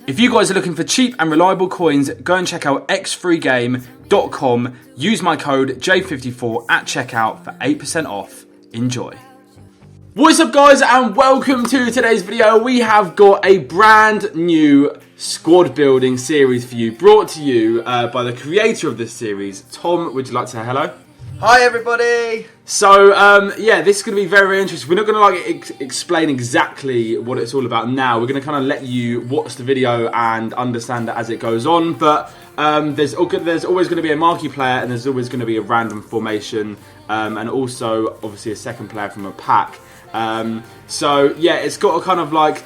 If you guys are looking for cheap and reliable coins, go and check out xfreegame.com. Use my code J54 at checkout for 8% off. Enjoy. What's up guys, and welcome to today's video. We have got a brand new squad building series for you, brought to you by the creator of this series. Tom, would you like to say hello? Hi everybody! So, yeah, this is going to be very, very interesting. We're not going to explain exactly what it's all about now. We're going to kind of let you watch the video and understand it as it goes on. But there's always going to be a marquee player, and there's always going to be a random formation, and also, obviously, a second player from a pack. So, yeah, it's got a kind of like,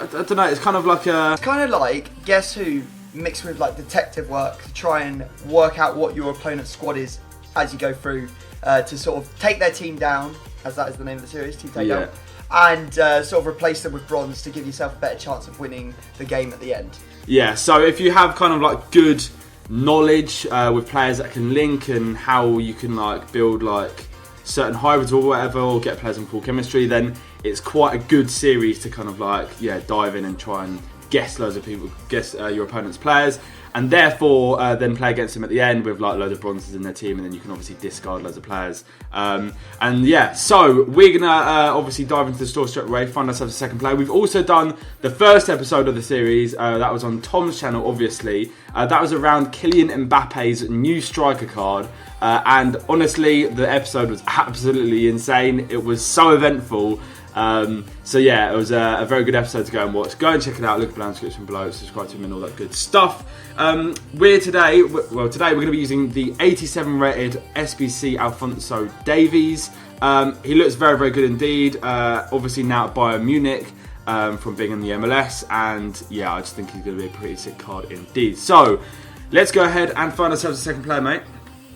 I don't know, it's kind of like a... It's kind of like Guess Who mixed with like detective work to try and work out what your opponent's squad is as you go through, to sort of take their team down, as that is the name of the series, Team Takedown, and sort of replace them with bronze to give yourself a better chance of winning the game at the end. Yeah, so if you have kind of like good knowledge with players that can link and how you can like build like certain hybrids or whatever, or get players in full chemistry, then it's quite a good series to kind of like, yeah, dive in and try and guess loads of people, guess your opponent's players, and therefore then play against them at the end with like loads of bronzes in their team, and then you can obviously discard loads of players. And yeah, so we're gonna obviously dive into the store straight away, find ourselves a second player. We've also done the first episode of the series, that was on Tom's channel, obviously. That was around Kylian Mbappe's new striker card, and honestly, the episode was absolutely insane. It was so eventful. So yeah, it was a very good episode to go and watch. Go and check it out, look below in the description below, subscribe to him and all that good stuff. Today we're going to be using the 87 rated SBC Alphonso Davies. He looks very, very good indeed. Obviously now at Bayern Munich, from being in the MLS, and yeah, I just think he's going to be a pretty sick card indeed. So let's go ahead and find ourselves a second player, mate.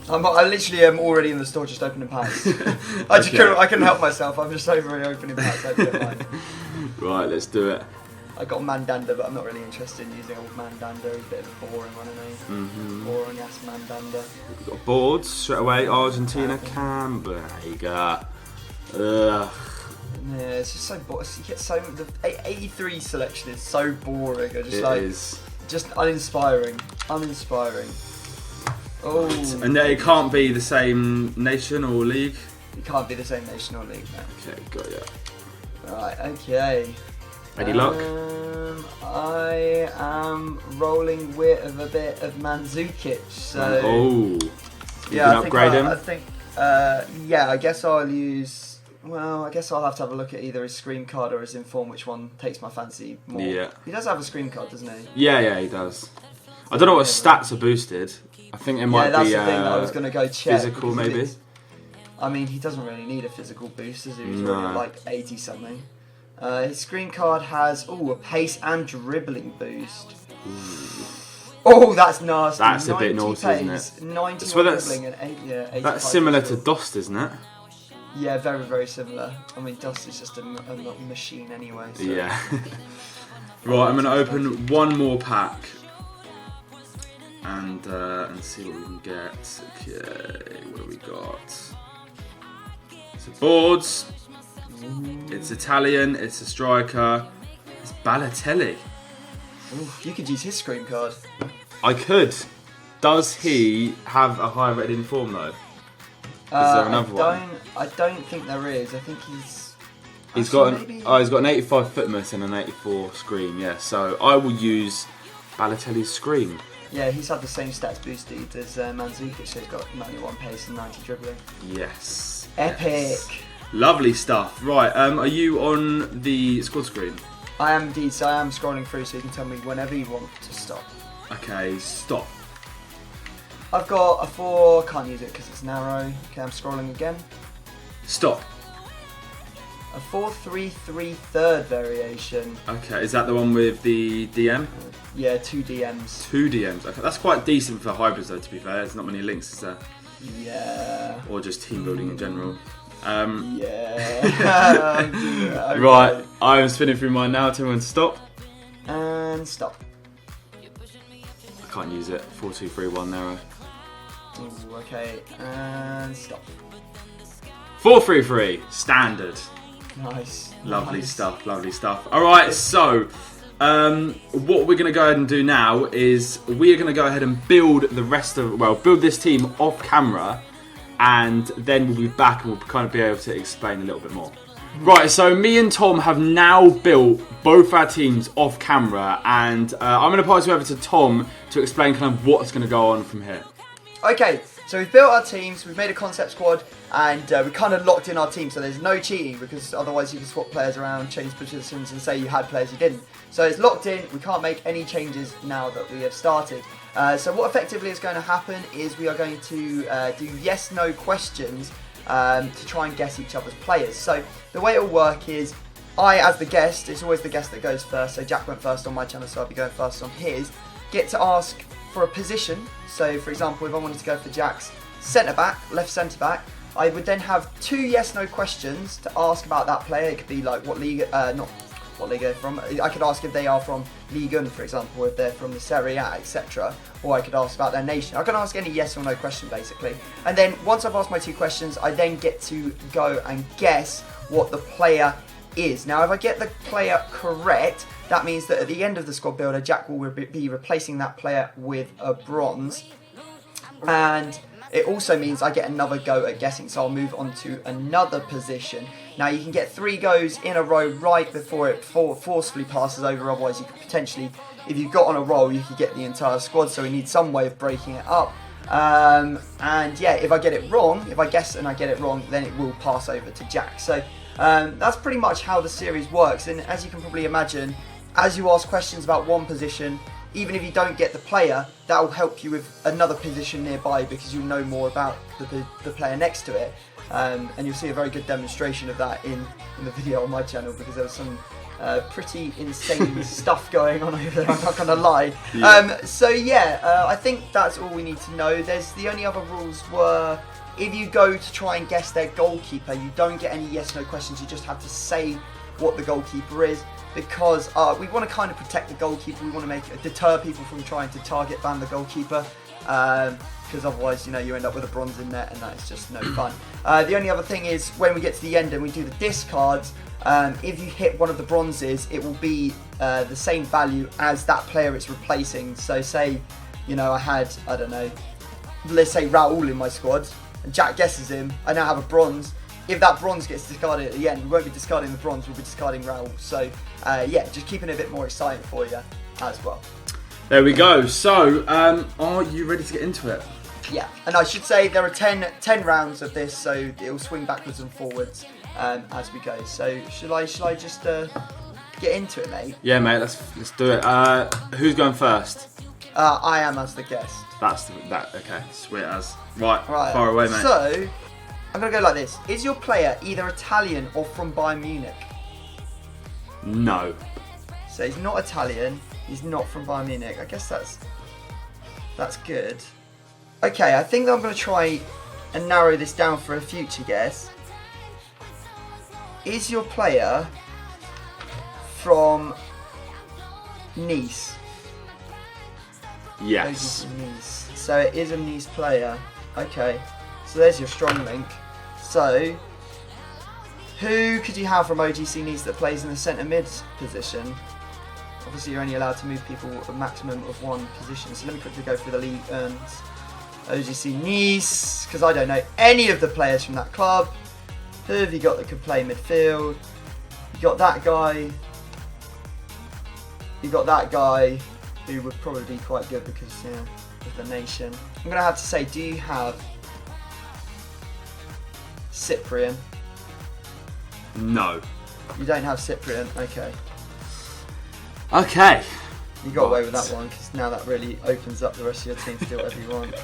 I literally am already in the store just opening packs. I couldn't help myself. I'm just over opening packs. I don't mind. Right, let's do it. I got Mandanda, but I'm not really interested in using old Mandanda. He's a bit of a boring one, I know. Boring ass Mandanda. We've got boards straight away. Argentina, Camberga. Ugh. Yeah, it's just so boring. You get so the 83 selection is so boring. Just uninspiring. Oh, and it can't be the same nation or league? It can't be the same nation or league, no. Okay, got ya. Right, okay. Any luck? I am rolling with a bit of Mandzukic, so... Oh, yeah, upgrade him? Yeah, I guess I'll use... Well, I guess I'll have to have a look at either his screen card or his inform, which one takes my fancy more. Yeah. He does have a screen card, doesn't he? Yeah, he does. I don't know what stats are boosted. I think it might be that's the thing that I was going to go check. Physical, maybe? I mean, he doesn't really need a physical boost, does he? He's No. already at like 80 something. His screen card has, a pace and dribbling boost. Oh, that's nasty. That's a bit naughty, pace, isn't it? 90 dribbling and 85. That's similar to Dost, isn't it? Yeah, very, very similar. I mean, Dost is just a machine anyway. So. Yeah. Right, I'm going to open one more pack. And see what we can get. Okay, what do we got? So boards. It's Italian. It's a striker. It's Balotelli. Ooh, you could use his screen card. I could. Does he have a high rated in form though? Is there another one? I don't think there is. I think he's got an 85 footmus and an 84 screen. Yeah, so I will use Balotelli's screen. Yeah, he's had the same stats boosted as Mandzukic, so he's got 91 pace and 90 dribbling. Yes. Epic. Yes. Lovely stuff. Right, are you on the squad screen? I am indeed, so I am scrolling through, so you can tell me whenever you want to stop. Okay, stop. I've got a 4, can't use it because it's narrow. Okay, I'm scrolling again. Stop. A 4-3-3 third variation. Okay, is that the one with the DM? Yeah, 2 DMs. 2 DMs. Okay, that's quite decent for hybrids though, to be fair. There's not many links, is there? Yeah. Or just team building in general. Yeah. Okay. Right, I'm spinning through mine now. Tell me when to stop. And stop. I can't use it. 4-2-3-1 narrow. Ooh, okay, and stop. 4-3-3, standard. Nice. Lovely stuff, lovely stuff. Alright, so, What we're going to go ahead and do now is we are going to go ahead and build build this team off camera, and then we'll be back and we'll kind of be able to explain a little bit more. Right, so me and Tom have now built both our teams off camera, and I'm going to pass you over to Tom to explain kind of what's going to go on from here. Okay, so we've built our teams, we've made a concept squad, and we kind of locked in our team, so there's no cheating, because otherwise you can swap players around, change positions, and say you had players you didn't. So it's locked in, we can't make any changes now that we have started. So what effectively is going to happen is we are going to do yes-no questions to try and guess each other's players. So the way it'll work is, I, as the guest, it's always the guest that goes first, so Jack went first on my channel, so I'll be going first on his, get to ask for a position. So for example, if I wanted to go for Jack's centre-back, left centre-back, I would then have 2 yes-no questions to ask about that player. It could be like what league, not what league they're from. I could ask if they are from Ligue 1, for example, if they're from the Serie A, etc. Or I could ask about their nation. I can ask any yes or no question, basically. And then once I've asked my 2 questions, I then get to go and guess what the player is. Now, if I get the player correct, that means that at the end of the squad builder, Jack will be replacing that player with a bronze. And it also means I get another go at guessing, so I'll move on to another position. Now, you can get 3 goes in a row right before it forcefully passes over, otherwise you could potentially, if you got on a roll, you could get the entire squad, so we need some way of breaking it up. And yeah, if I get it wrong, if I guess and I get it wrong, then it will pass over to Jack. So that's pretty much how the series works, and as you can probably imagine, as you ask questions about one position, even if you don't get the player, that will help you with another position nearby, because you'll know more about the player next to it. And you'll see a very good demonstration of that in the video on my channel, because there was some pretty insane stuff going on over there, I'm not going to lie. Yeah. So yeah, I think that's all we need to know. The only other rules were, if you go to try and guess their goalkeeper, you don't get any yes-no questions, you just have to say what the goalkeeper is, because we want to kind of protect the goalkeeper. We want to deter people from trying to target ban the goalkeeper, because otherwise, you know, you end up with a bronze in net, and that is just no fun. The only other thing is, when we get to the end and we do the discards, if you hit one of the bronzes, it will be the same value as that player it's replacing. So say, you know, I had, I don't know, let's say Raul in my squad, and Jack guesses him, I now have a bronze. If that bronze gets discarded at the end, we won't be discarding the bronze, we'll be discarding Raul. So yeah, just keeping it a bit more exciting for you as well. There we go. So, are you ready to get into it? Yeah, and I should say there are 10 rounds of this, so it'll swing backwards and forwards as we go. So shall I just get into it, mate? Yeah, mate. Let's do it. Who's going first? I am as the guest. Okay, sweet as. Right, far away, mate. So I'm gonna go like this. Is your player either Italian or from Bayern Munich? No. So he's not Italian. He's not from Bayern Munich. I guess that's good. Okay, I think that I'm going to try and narrow this down for a future guess. Is your player from Nice? Yes. Nice. So it is a Nice player. Okay, so there's your strong link. So, who could you have from OGC Nice that plays in the centre mid position? Obviously, you're only allowed to move people a maximum of 1 position. So let me quickly go through the league and OGC Nice, because I don't know any of the players from that club. Who have you got that could play midfield? You got that guy. You got that guy, who would probably be quite good because, yeah, of the nation. I'm going to have to say, do you have Cyprian? No. You don't have Cyprian, okay. Okay. You got away with that one, because now that really opens up the rest of your team to do whatever you want.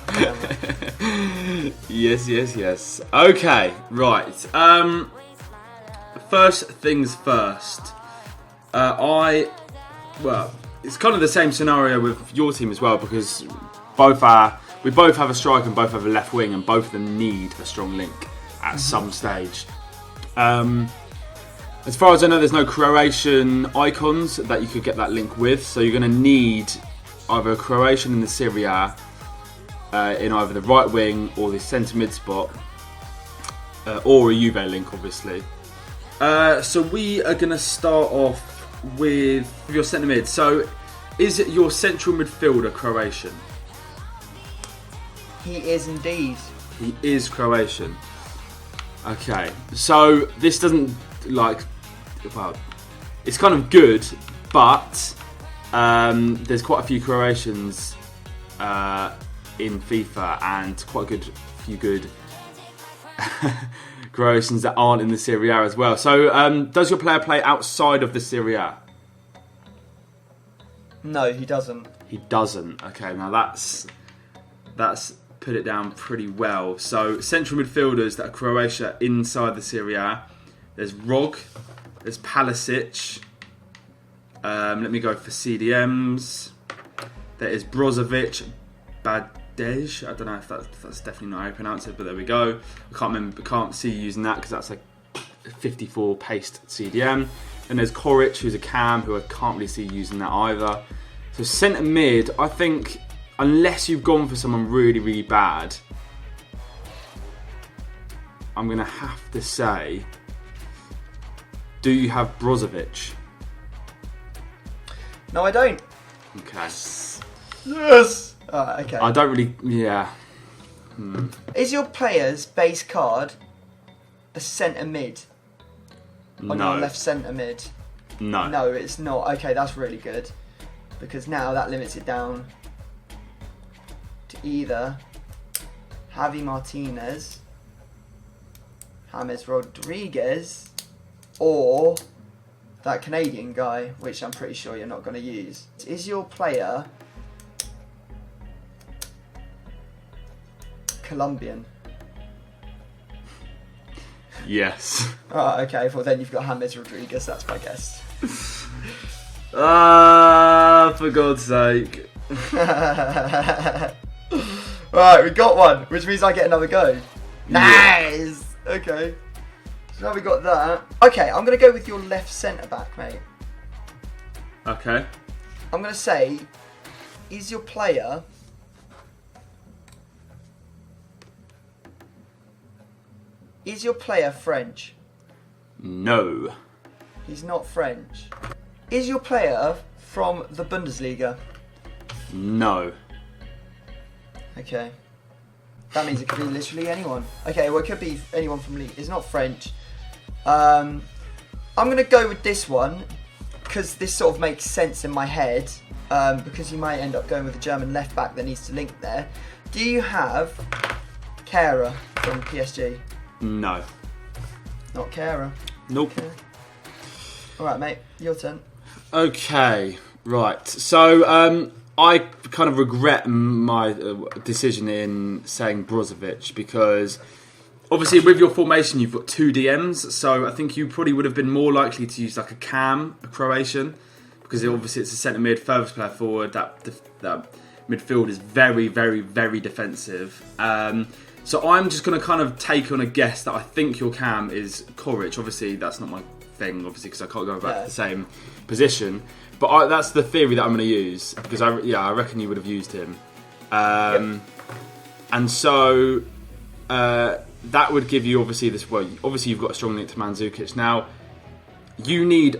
Yes. Okay, right. First things first. Well, it's kind of the same scenario with your team as well, because we both have a striker and both have a left wing, and both of them need a strong link at some stage. As far as I know, there's no Croatian icons that you could get that link with, so you're going to need either a Croatian in the Serie A, in either the right wing or the centre mid spot, or a Juve link, obviously. So we are going to start off with your centre mid. So, is it your central midfielder Croatian? He is indeed. He is Croatian. Okay, so this doesn't well, it's kind of good, but there's quite a few Croatians in FIFA and quite a few good Croatians that aren't in the Serie A as well. So, does your player play outside of the Serie A? No, he doesn't. He doesn't. Okay, now that's put it down pretty well. So, central midfielders that are Croatia inside the Serie A. There's Rog. There's Palisic. Let me go for CDMs. There is Brozovic, Badej. I don't know if that's definitely not how you pronounce it, but there we go. I can't remember. Can't see you using that because that's like 54 paste CDM. And there's Koric, who's a cam, who I can't really see using that either. So centre mid, I think, unless you've gone for someone really, really bad, I'm going to have to say, do you have Brozovic? No, I don't. Okay. Yes! Okay. I don't really, yeah. Is your player's base card a centre mid? On No. your left centre mid? No. No, it's not. Okay, that's really good. Because now that limits it down to either Javi Martinez, James Rodriguez, or that Canadian guy, which I'm pretty sure you're not going to use. Is your player Colombian? Yes. Oh, okay. Well, then you've got James Rodriguez. That's my guess. For God's sake. Right, we got one, which means I get another go. Nice! Okay. So now we got that. Okay, I'm going to go with your left centre back, mate. Okay. I'm going to say, is your player French? No. He's not French. Is your player from the Bundesliga? No. Okay. That means it could be literally anyone. Okay, well, it could be anyone from League. It's not French. I'm going to go with this one because this sort of makes sense in my head because you might end up going with a German left back that needs to link there. Do you have Kara from PSG? No. Not Kara. Nope. Okay. Alright, mate. Your turn. Okay, right. So I kind of regret my decision in saying Brozovic because obviously with your formation you've got two DMs, so I think you probably would have been more likely to use like a cam, a Croatian, because obviously it's a centre mid, furthest player forward. That midfield is very, very, very defensive. So I'm just going to kind of take on a guess that I think your cam is Koric. Obviously that's not my thing, obviously, because I can't go back to the same position. But that's the theory that I'm going to use because I reckon you would have used him. And so that would give you obviously this. Well, obviously you've got a strong link to Mandzukic. Now you need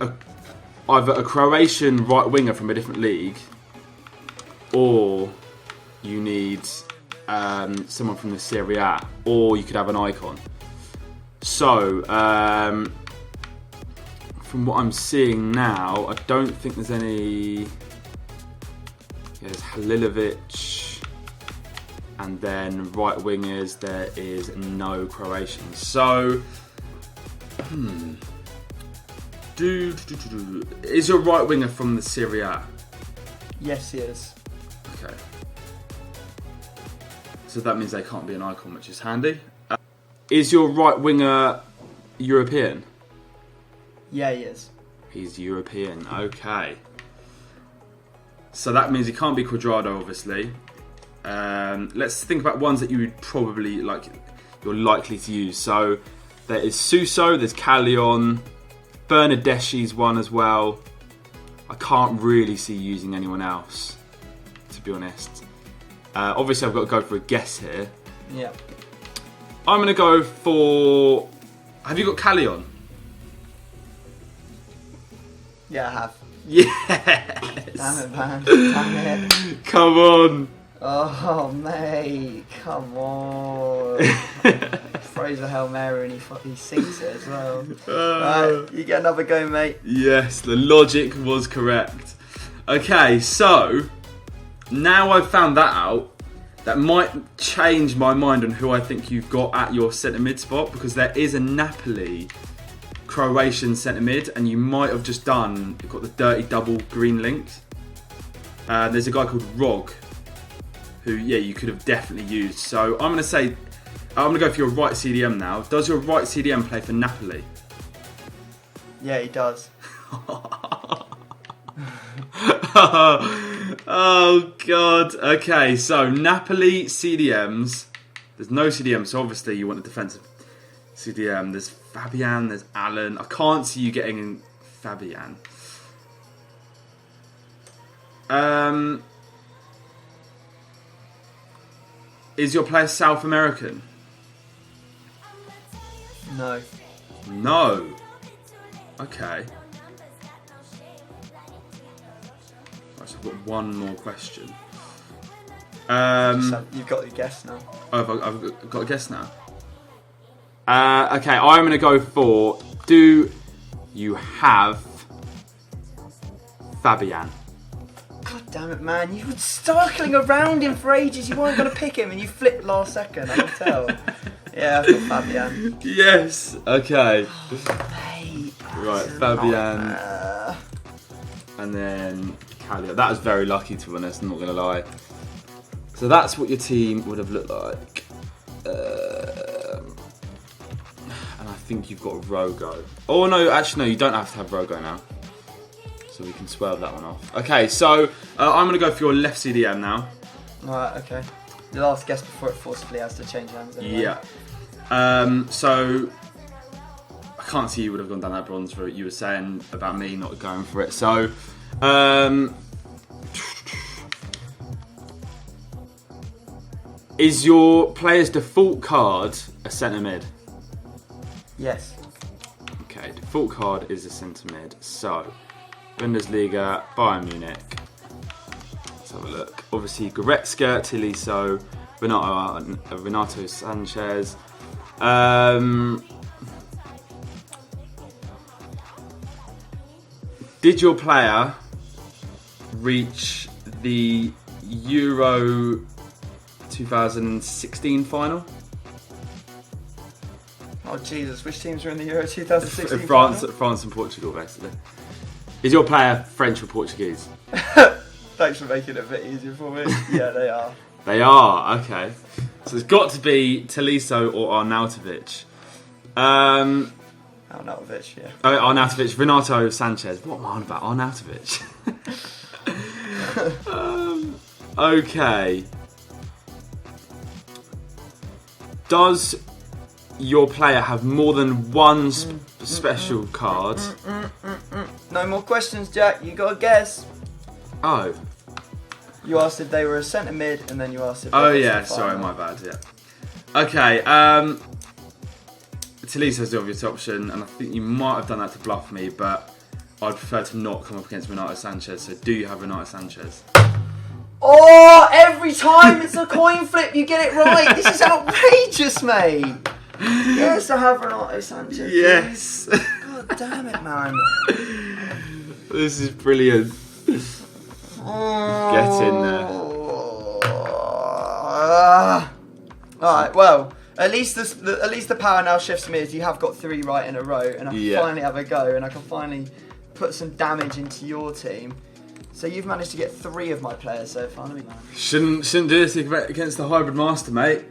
either a Croatian right winger from a different league, or you need someone from the Serie A, or you could have an icon. So from what I'm seeing now, I don't think there's any. There's Halilovic, and then right wingers. There is no Croatians. So, is your right winger from the Serie A? Yes, he is. Okay. So that means they can't be an icon, which is handy. Is your right winger European? Yeah, he is. He's European, okay. So that means he can't be Quadrado, obviously. Let's think about ones that you would probably you're likely to use. So there is Suso, there's Callion, Bernadeschi's one as well. I can't really see using anyone else, to be honest. Obviously, I've got to go for a guess here. Yeah. I'm going to go for. Have you got Callion? Yeah, I have. Yes. Damn it, man. Damn it. Come on. Oh, mate. Come on. Throws a Hail Mary and he sinks it as well. Right, you get another go, mate. Yes, the logic was correct. Okay, so now I've found that out, that might change my mind on who I think you've got at your centre mid spot, because there is a Napoli Croatian centre mid, and you might have just you've got the dirty double green links. There's a guy called Rog, who, yeah, you could have definitely used. So I'm going to go for your right CDM now. Does your right CDM play for Napoli? Yeah, he does. Oh, God. Okay, so Napoli CDMs. There's no CDM, so obviously you want a defensive CDM. There's Fabian, there's Alan. I can't see you getting Fabian. Is your player South American? No. No. Okay. Right, so I've got one more question. You've got your guess now. Oh, I've got a guess now. Okay, I'm going to go for, do you have Fabian? God damn it, man. You were circling around him for ages. You weren't going to pick him and you flipped last second, I can tell. Yeah, I've got Fabian. Yes, okay. Mate, Right, Fabian. And then Calio. That was very lucky, to be honest, I'm not going to lie. So that's what your team would have looked like. And I think you've got Rogo. Oh, no, actually, no, you don't have to have Rogo now. So we can swerve that one off. Okay, so I'm going to go for your left CDM now. Alright, okay. The last guess before it forcibly has to change hands anyway. Yeah. So I can't see you would have gone down that bronze route. You were saying about me not going for it. So is your player's default card a centre mid? Yes. Okay, default card is a centre mid. So Bundesliga, Bayern Munich. Let's have a look. Obviously, Goretzka, Tolisso, Renato Sanchez. Did your player reach the Euro 2016 final? Oh Jesus, which teams were in the Euro 2016 France and Portugal, basically. Is your player French or Portuguese? Thanks for making it a bit easier for me. Yeah, they are. They are, okay. So it's got to be Tolisso or Arnautovic. Arnautovic, yeah. Oh, Arnautovic, Renato Sanchez. What am I on about? Arnautovic. Okay. Does your player have more than one special card? No more questions, Jack. You got a guess. Oh. You asked if they were a centre mid, and then you asked if. Oh yeah, sorry, my bad. Yeah. Okay. Talisso's the obvious option, and I think you might have done that to bluff me, but I'd prefer to not come up against Renato Sanchez. So, do you have Renato Sanchez? Oh, every time it's a coin flip, you get it right. This is outrageous, mate. Yes, I have Renato Sanchez. Yes. God damn it, man. This is brilliant. Get in there. Alright, well, at least the power now shifts to me as you have got 3 right in a row, and I can finally have a go, and I can finally put some damage into your team. So you've managed to get 3 of my players so far. Let me know. Shouldn't do this against the hybrid master, mate.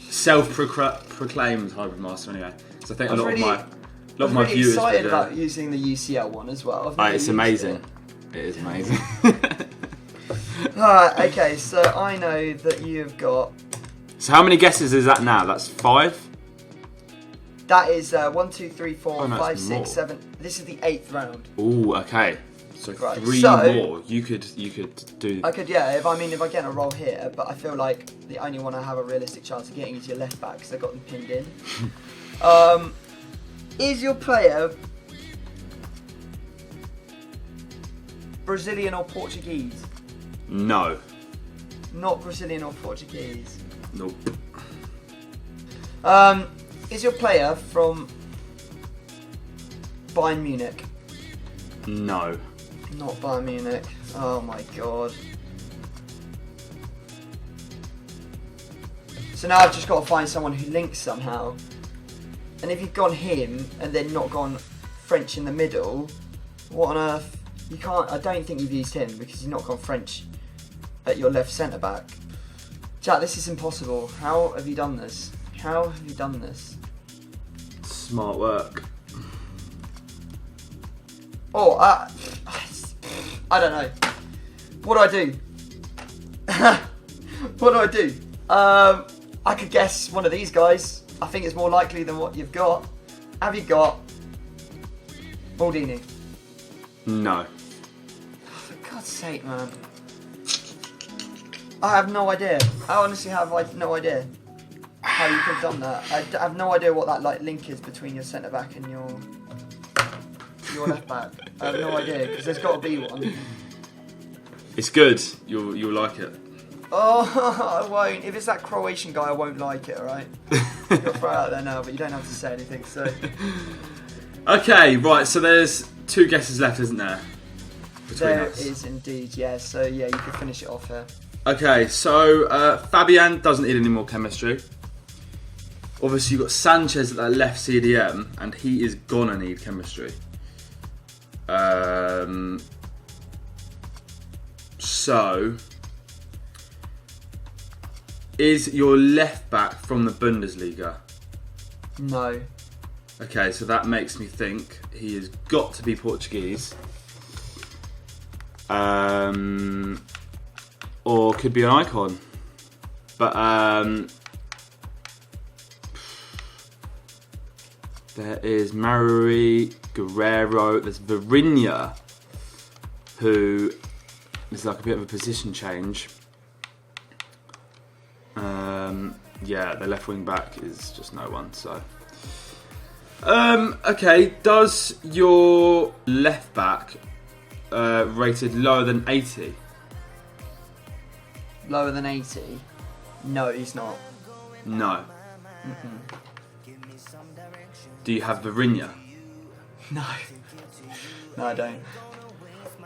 Self-proclaimed hybrid master, anyway. So I think a lot of my I'm viewers. really excited about using the UCL one as well. It's amazing. It is amazing. Alright, okay, so I know that you've got. So how many guesses is that now? That's 5? That is 1, 2, 3, 4, Oh, no, 5, it's 6, more. 7. This is the 8th round. Ooh, okay. So Right, 3 so- more. You could do. I could, yeah, if I get a roll here, but I feel like the only one I have a realistic chance of getting is your left back because I got them pinned in. Is your player Brazilian or Portuguese? No. Not Brazilian or Portuguese. Nope. Is your player from Bayern Munich? No. Not Bayern Munich. Oh my god. So now I've just got to find someone who links somehow. And if you've gone him and then not gone French in the middle, what on earth? You can't. I don't think you've used him because you've not gone French at your left centre back. Jack, this is impossible. How have you done this? How have you done this? Smart work. Oh, I don't know. What do I do? What do I do? I could guess one of these guys. I think it's more likely than what you've got. Have you got Maldini? No. For God's sake, man. I have no idea. I honestly have no idea how you could have done that. I have no idea what that link is between your centre back and your left back. I have no idea because there's got to be one. It's good. You'll like it. Oh, I won't. If it's that Croatian guy, I won't like it. All right. You'll throw it out there now, but you don't have to say anything. So. Okay, right. So there's 2 guesses left, isn't there? There is indeed. Yeah. So yeah, you could finish it off here. Okay, so Fabian doesn't need any more chemistry. Obviously, you've got Sanchez at that left CDM, and he is gonna need chemistry. So, is your left back from the Bundesliga? No. Okay, so that makes me think he has got to be Portuguese. Or could be an icon. But there is Mauri, Guerrero, there's Virinha, who is like a bit of a position change. Yeah, the left wing back is just no one, so. Okay, does your left back rated lower than 80? Lower than 80? No, he's not. No. Do you have Virinha? No. No, I don't.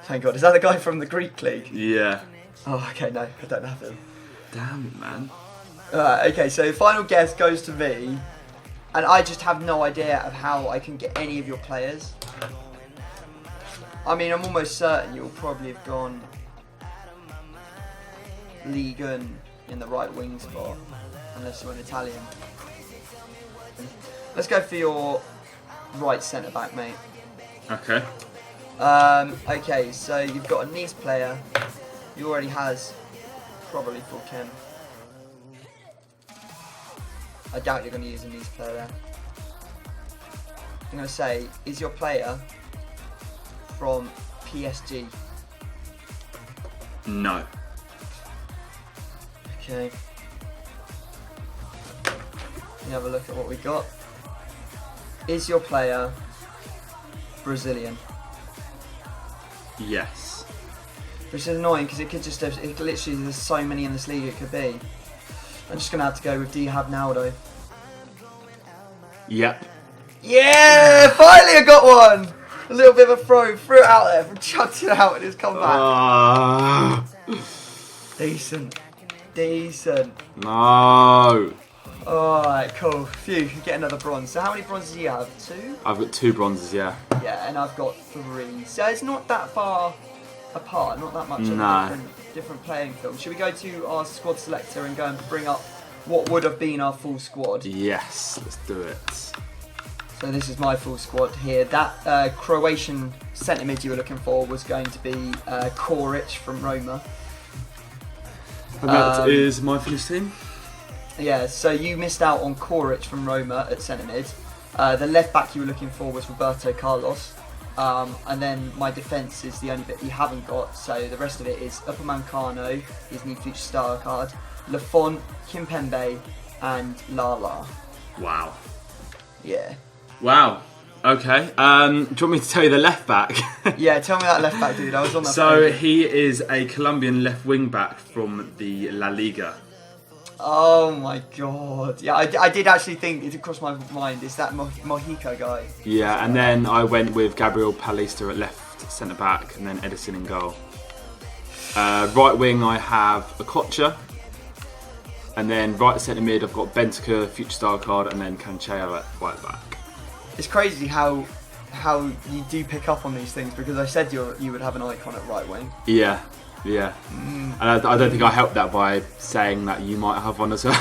Thank God. Is that the guy from the Greek league? Yeah. Oh, okay, no, I don't have him. Damn it, man. Okay, so final guess goes to me, and I just have no idea of how I can get any of your players. I mean, I'm almost certain you'll probably have gone Ligue 1 in the right wing spot, unless you're an Italian. Let's go for your right centre back, mate. Okay. Okay, so you've got a Nice player. He already has probably full chem. I doubt you're going to use a Nice player there. I'm going to say, is your player from PSG? No. Okay. Let me have a look at what we got. Is your player Brazilian? Yes. Which is annoying because it could just have, it literally, there's so many in this league it could be. I'm just going to have to go with, do you have Naldo? Yep. Yeah! Finally I got one! A little bit of a throw it out there, chucked it out and it's come back. Decent. Decent. No. Alright, cool. Phew, you get another bronze. So how many bronzes do you have? 2? I've got 2 bronzes, yeah. Yeah, and I've got 3. So it's not that far apart, not that much of a different playing field. Should we go to our squad selector and go and bring up what would have been our full squad? Yes, let's do it. So this is my full squad here. That Croatian centre mid you were looking for was going to be Koric from Roma. And that is my Finnish team. Yeah, so you missed out on Koric from Roma at centre mid. The left back you were looking for was Roberto Carlos. And then my defence is the only bit you haven't got. So the rest of it is Upamecano, his new future star card, Lafont, Kimpembe, and Lala. Wow. Yeah. Wow. Okay. Do you want me to tell you the left back? Yeah, tell me that left back, dude. I was on that. So he is a Colombian left wing back from the La Liga. Oh my god. Yeah, I did actually think it crossed my mind. Is that Mojica guy? Yeah, and then I went with Gabriel Palista at left centre back, and then Edison in goal. Right wing, I have Okocha. And then right centre mid, I've got Bentaker, future star card, and then Cancheo at right back. It's crazy how you do pick up on these things, because I said you would have an icon at right wing. Yeah. And I don't think I helped that by saying that you might have one as well.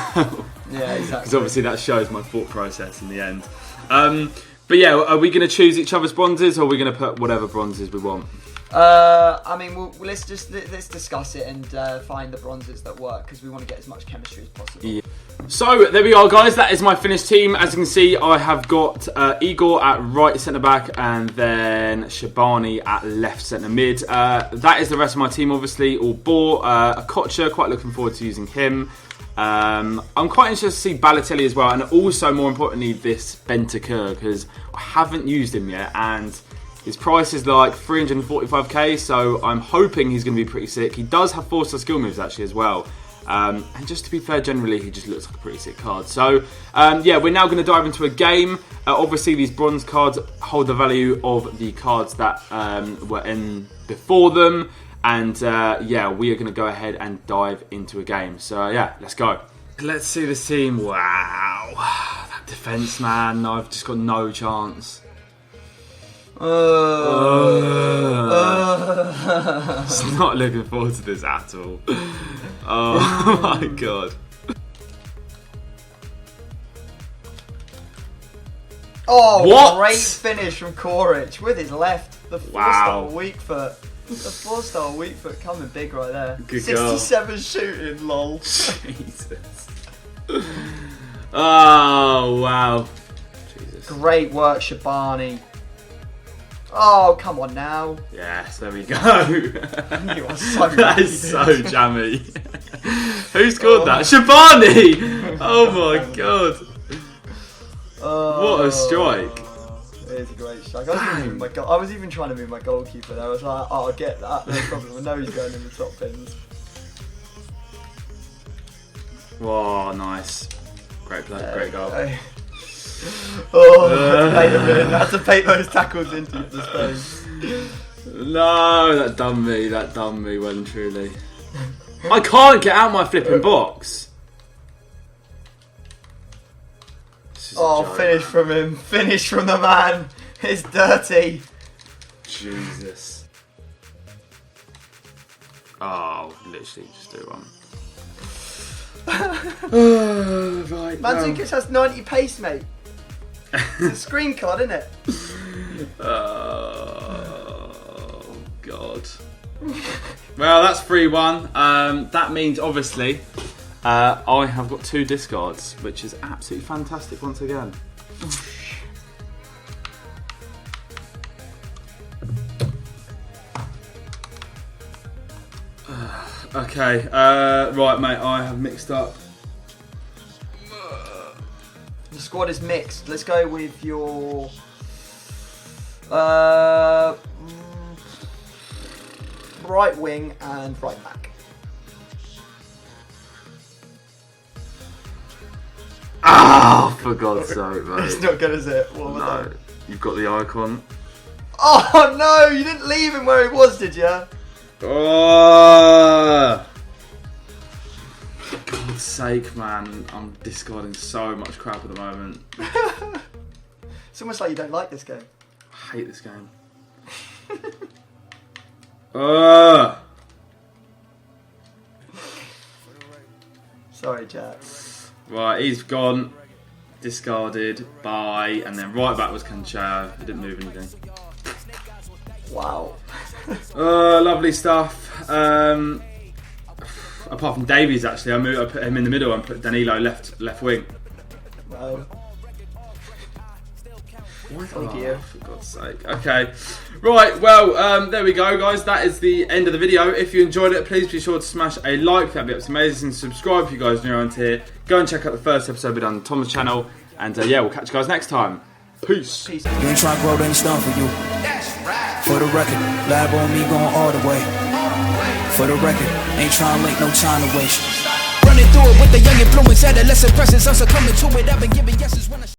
Yeah, exactly. Because obviously that shows my thought process in the end. But yeah, are we going to choose each other's bronzes, or are we going to put whatever bronzes we want? I mean, let's discuss it and find the bronzes that work, because we want to get as much chemistry as possible. Yeah. So there we are, guys. That is my finished team. As you can see, I have got Igor at right centre back, and then Shabani at left centre mid. That is the rest of my team, obviously, all bought. Okocha, quite looking forward to using him. I'm quite interested to see Balotelli as well, and also, more importantly, this Bentaker, because I haven't used him yet, and his price is like 345k, so I'm hoping he's going to be pretty sick. He does have 4-star skill moves actually as well. And just to be fair, generally he just looks like a pretty sick card. So yeah, we're now going to dive into a game. Obviously these bronze cards hold the value of the cards that were in before them. And yeah, we are going to go ahead and dive into a game. So yeah, let's go. Let's see this team. Wow. That defence, man. I've just got no chance. It's not looking forward to this at all. Oh my god. Oh, what? Great finish from Koric with his left. The 4-star weak foot. The 4-star weak foot coming big right there. Good 67 goal. Shooting, lol. Jesus. Oh, wow. Jesus. Great work, Shabani. Oh, come on now. Yes, there we go. You are so That is so jammy. Who scored that? Shabani! Oh my god. What a strike. It is a great strike. I was even trying to move my goalkeeper there. I was like, oh, I'll get that, no problem. I know he's going in the top pins. Wow, nice. Great play, great goal. Oh, I had to paint those tackles into the space. No, that done me well and truly. I can't get out my flipping box. Oh, finish from him. Finish from the man. It's dirty. Jesus. Oh, literally just do one. Right, Mandzukic has 90 pace, mate. It's a screen card, isn't it? Oh, God. Well, that's 3-1. That means, obviously, I have got 2 discards, which is absolutely fantastic once again. Okay, right, mate, I have mixed up. The squad is mixed. Let's go with your right wing and right back. Ah, for God's sake, mate. It's not good, is it? What was No, that? you've got the icon. Oh no, you didn't leave him where he was, did you? Oh, for God's sake, man. I'm discarding so much crap at the moment. It's almost like you don't like this game. I hate this game. Sorry, Jack. Right, he's gone. Discarded. Bye. And then right back was Cancheo. He didn't move anything. Wow. Lovely stuff. Apart from Davies, actually, I put him in the middle and put Danilo left wing. Wow. Thank you. For God's sake. Okay. Right, well, there we go, guys. That is the end of the video. If you enjoyed it, please be sure to smash a like. That'd be absolutely amazing. Subscribe if you guys are new around here. Go and check out the first episode we done on Tom's channel. And yeah, we'll catch you guys next time. Peace. Peace. You ain't trying to grow, then it's done for you. For the record, lab on me going all the way. For the record, ain't trying to link, no time to waste. Running through it with the young influence, adolescent presence, I'm succumbing to it. I've been giving yeses when I